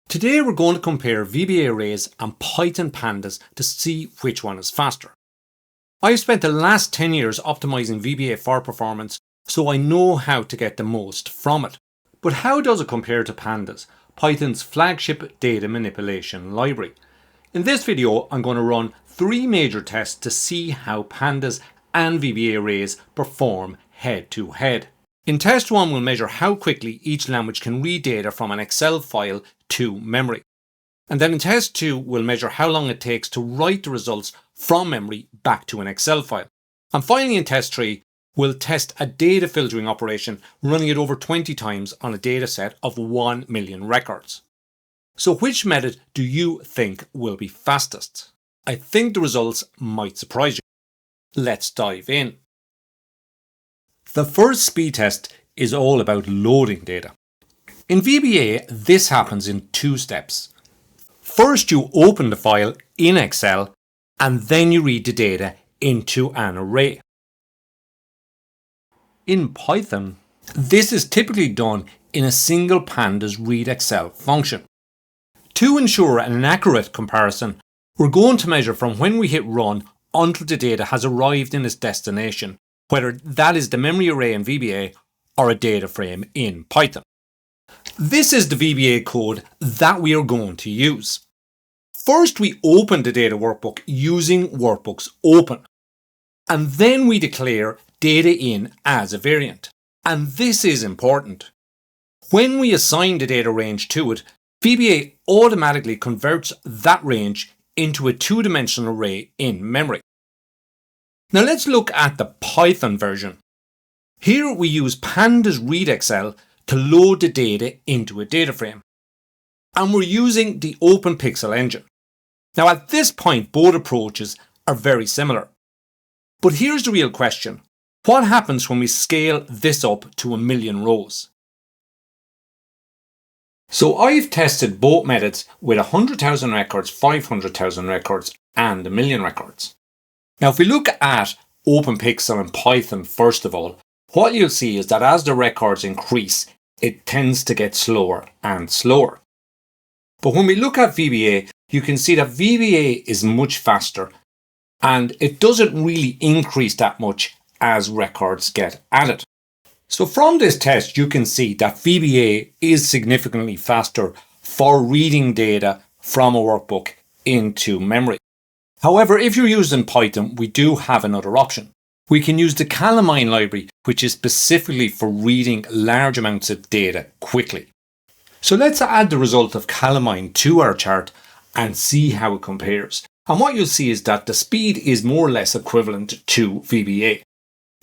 Today we're going to compare VBA arrays and Python pandas to see which one is faster. I've spent the last 10 years optimizing VBA for performance, so I know how to get the most from it. But how does it compare to pandas, Python's flagship data manipulation library? In this video, I'm going to run 3 major tests to see how pandas and VBA arrays perform head to head. In test 1, we'll measure how quickly each language can read data from an Excel file to memory. And then in test 2, we'll measure how long it takes to write the results from memory back to an Excel file. And finally in test 3, we'll test a data filtering operation running it over 20 times on a data set of 1 million records. So which method do you think will be fastest? I think the results might surprise you. Let's dive in. The first speed test is all about loading data. In VBA, this happens in 2 steps. First, you open the file in Excel and then you read the data into an array. In Python, this is typically done in a single pandas read Excel function. To ensure an accurate comparison, we're going to measure from when we hit run until the data has arrived in its destination, whether that is the memory array in VBA or a data frame in Python. This is the VBA code that we are going to use. First, we open the data workbook using workbooks open. And then we declare data in as a variant. And this is important. When we assign the data range to it, VBA automatically converts that range into a 2-dimensional array in memory. Now let's look at the Python version. Here we use pandas read Excel to load the data into a data frame. And we're using the OpenPixel engine. Now at this point, both approaches are very similar. But here's the real question. What happens when we scale this up to 1 million rows? So I've tested both methods with 100,000 records, 500,000 records, and 1 million records. Now if we look at OpenPixel and Python first of all, what you'll see is that as the records increase, it tends to get slower and slower. But when we look at VBA, you can see that VBA is much faster and it doesn't really increase that much as records get added. So from this test, you can see that VBA is significantly faster for reading data from a workbook into memory. However, if you're using Python, we do have another option. We can use the Calamine library, which is specifically for reading large amounts of data quickly. So let's add the result of Calamine to our chart and see how it compares. And what you'll see is that the speed is more or less equivalent to VBA.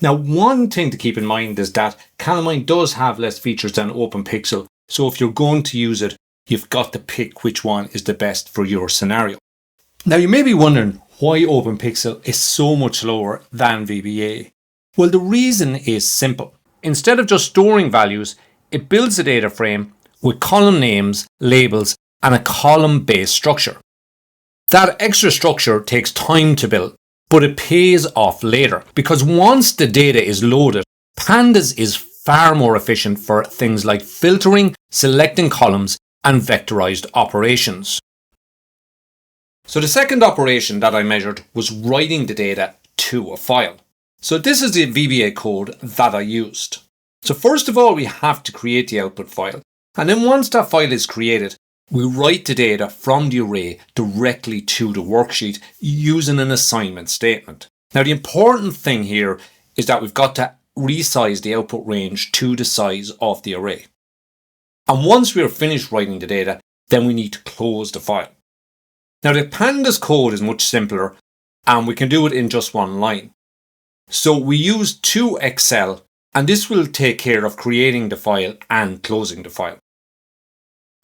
Now, one thing to keep in mind is that Calamine does have less features than OpenPixel. So if you're going to use it, you've got to pick which one is the best for your scenario. Now you may be wondering why OpenPixel is so much slower than VBA. Well, the reason is simple. Instead of just storing values, it builds a data frame with column names, labels, and a column-based structure. That extra structure takes time to build, but it pays off later because once the data is loaded, Pandas is far more efficient for things like filtering, selecting columns, and vectorized operations. So the second operation that I measured was writing the data to a file. So this is the VBA code that I used. So first of all, we have to create the output file. And then once that file is created, we write the data from the array directly to the worksheet using an assignment statement. Now the important thing here is that we've got to resize the output range to the size of the array. And once we are finished writing the data, then we need to close the file. Now the pandas code is much simpler and we can do it in just one line. So we use toExcel and this will take care of creating the file and closing the file.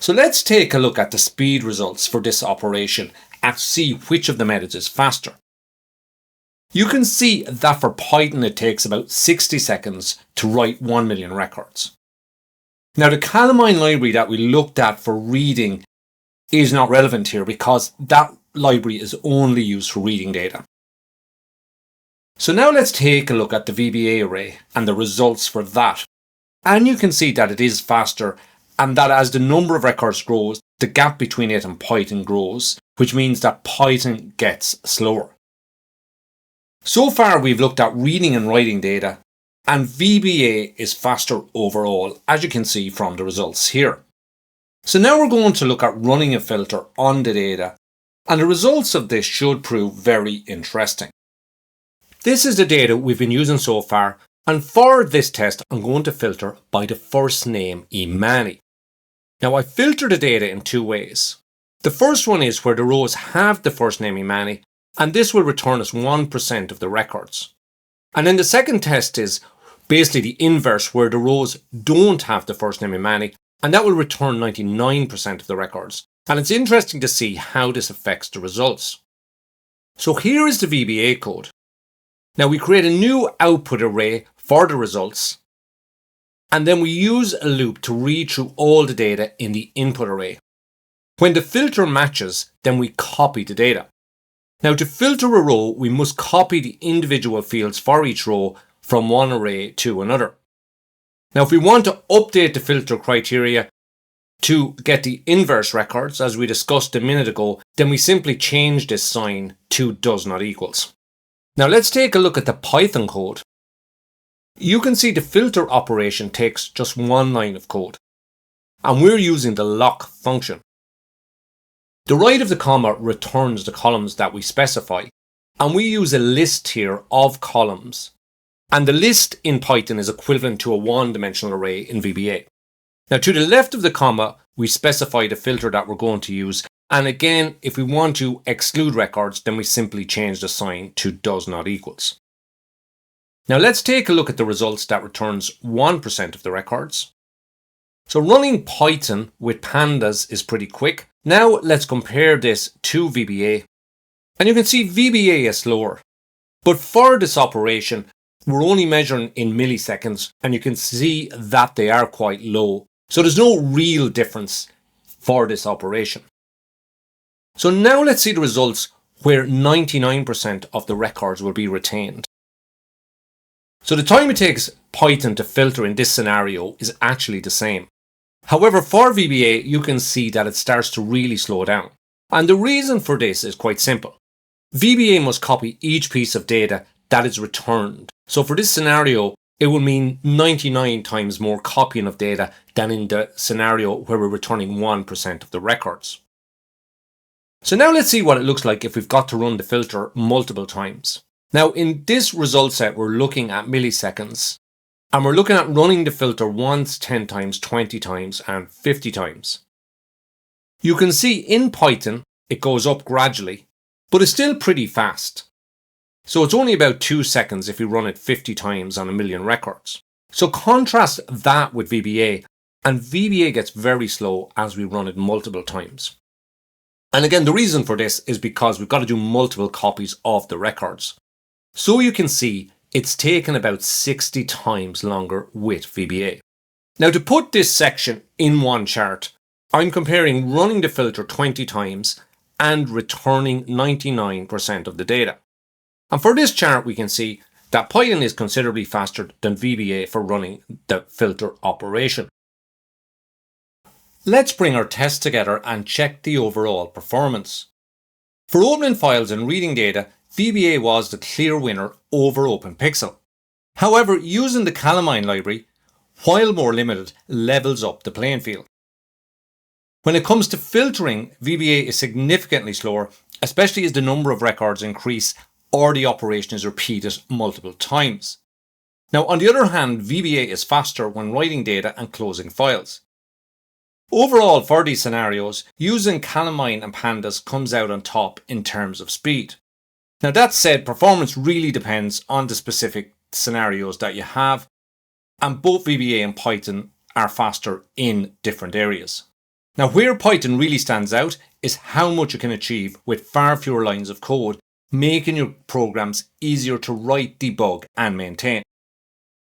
So let's take a look at the speed results for this operation and see which of the methods is faster. You can see that for Python it takes about 60 seconds to write 1 million records. Now the Calamine library that we looked at for reading is not relevant here because that library is only used for reading data. So now let's take a look at the VBA array and the results for that. And you can see that it is faster and that as the number of records grows, the gap between it and Python grows, which means that Python gets slower. So far, we've looked at reading and writing data, and VBA is faster overall, as you can see from the results here. So now we're going to look at running a filter on the data, and the results of this should prove very interesting. This is the data we've been using so far, and for this test, I'm going to filter by the first name Imani. Now I filter the data in two ways. The first one is where the rows have the first name Imani, and this will return us 1% of the records. And then the second test is basically the inverse, where the rows don't have the first name Imani, and that will return 99% of the records. And it's interesting to see how this affects the results. So here is the VBA code. Now we create a new output array for the results, and then we use a loop to read through all the data in the input array. When the filter matches, then we copy the data. Now to filter a row, we must copy the individual fields for each row from one array to another. Now if we want to update the filter criteria to get the inverse records, as we discussed a minute ago, then we simply change this sign to does not equals. Now let's take a look at the Python code. You can see the filter operation takes just one line of code, and we're using the lock function. The right of the comma returns the columns that we specify, and we use a list here of columns. And the list in Python is equivalent to a one-dimensional array in VBA. Now to the left of the comma, we specify the filter that we're going to use. And again, if we want to exclude records, then we simply change the sign to does not equals. Now let's take a look at the results that returns 1% of the records. So running Python with pandas is pretty quick. Now let's compare this to VBA. And you can see VBA is slower. But for this operation, we're only measuring in milliseconds, and you can see that they are quite low. So there's no real difference for this operation. So now let's see the results where 99% of the records will be retained. So the time it takes Python to filter in this scenario is actually the same. However, for VBA, you can see that it starts to really slow down. And the reason for this is quite simple. VBA must copy each piece of data that is returned. So for this scenario, it will mean 99 times more copying of data than in the scenario where we're returning 1% of the records. So now let's see what it looks like if we've got to run the filter multiple times. Now in this result set, we're looking at milliseconds, and we're looking at running the filter once, 10 times, 20 times, and 50 times. You can see in Python, it goes up gradually, but it's still pretty fast. So it's only about 2 seconds if we run it 50 times on 1,000,000 records. So contrast that with VBA, and VBA gets very slow as we run it multiple times. And again, the reason for this is because we've got to do multiple copies of the records. So you can see it's taken about 60 times longer with VBA. Now to put this section in one chart, I'm comparing running the filter 20 times and returning 99% of the data. And for this chart, we can see that Python is considerably faster than VBA for running the filter operation. Let's bring our test together and check the overall performance. For opening files and reading data, VBA was the clear winner over OpenPixel. However, using the Calamine library, while more limited, levels up the playing field. When it comes to filtering, VBA is significantly slower, especially as the number of records increase or the operation is repeated multiple times. Now, on the other hand, VBA is faster when writing data and closing files. Overall, for these scenarios, using Calamine and pandas comes out on top in terms of speed. Now that said, performance really depends on the specific scenarios that you have, and both VBA and Python are faster in different areas. Now where Python really stands out is how much you can achieve with far fewer lines of code, making your programs easier to write, debug, and maintain.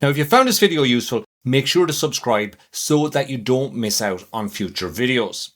Now if you found this video useful, make sure to subscribe so that you don't miss out on future videos.